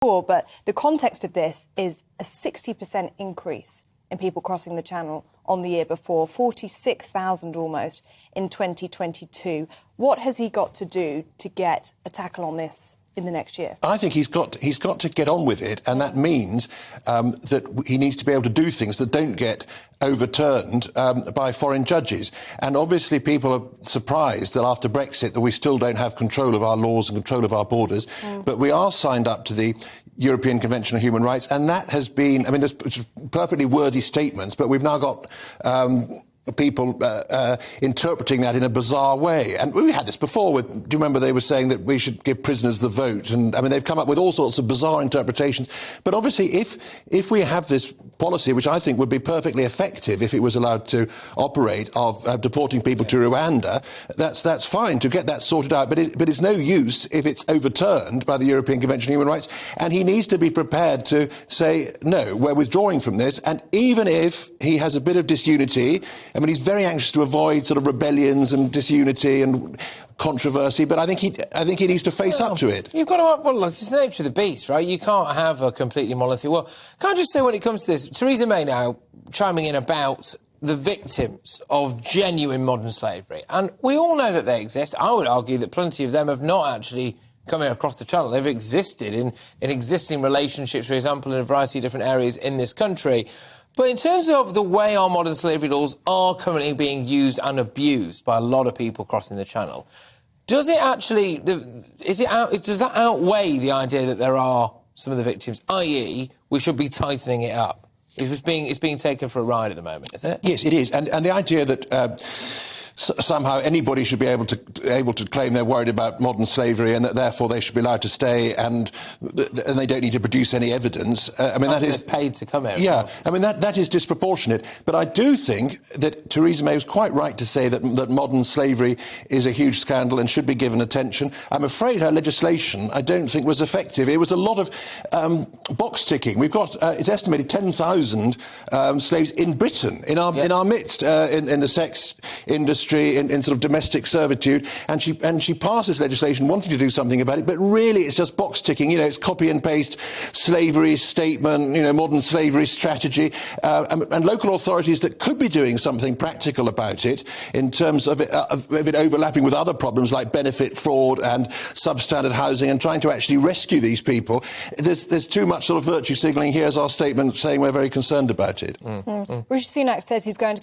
But the context of this is a 60% increase in people crossing the Channel on the year before, 46,000 almost in 2022. What has he got to do to get a tackle on this in the next year? I think he's got to get on with it, and that means that he needs to be able to do things that don't get overturned by foreign judges. And obviously people are surprised that after Brexit that we still don't have control of our laws and control of our borders, but we are signed up to the European Convention on Human Rights, and that has been, I mean, there's perfectly worthy statements, but we've now got people interpreting that in a bizarre way. And we had this before. Do you remember they were saying that we should give prisoners the vote? And, I mean, they've come up with all sorts of bizarre interpretations. But obviously, if we have this policy, which I think would be perfectly effective if it was allowed to operate, of deporting people to Rwanda, that's fine to get that sorted out. But it's no use if it's overturned by the European Convention on Human Rights. And he needs to be prepared to say, no, we're withdrawing from this. And even if he has a bit of disunity, I mean, he's very anxious to avoid sort of rebellions and disunity and controversy, but I think he needs to face up to it. You've got to, well, look, it's the nature of the beast, right? You can't have a completely monolithic world. Can I just say, when it comes to this, Theresa May now chiming in about the victims of genuine modern slavery, and we all know that they exist. I would argue that plenty of them have not actually coming across the Channel. They've existed in existing relationships, for example, in a variety of different areas in this country. But in terms of the way our modern slavery laws are currently being used and abused by a lot of people crossing the Channel, does it actually, does that outweigh the idea that there are some of the victims, i.e. we should be tightening it up? It's being taken for a ride at the moment, isn't it? Yes, it is. And the idea that somehow anybody should be able to claim they're worried about modern slavery and that therefore they should be allowed to stay and they don't need to produce any evidence. I mean, that is paid to come here. Yeah, I mean that is disproportionate. But I do think that Theresa May was quite right to say that modern slavery is a huge scandal and should be given attention. I'm afraid her legislation, I don't think, was effective. It was a lot of box ticking. We've got it's estimated 10,000 slaves in Britain in our midst in the sex industry. In sort of domestic servitude, and she passes legislation wanting to do something about it, but really it's just box ticking. You know, it's copy and paste slavery statement, you know, modern slavery strategy, and local authorities that could be doing something practical about it in terms of it overlapping with other problems like benefit fraud and substandard housing and trying to actually rescue these people. There's too much sort of virtue signalling. Here's our statement saying we're very concerned about it. Rishi Sunak says he's going to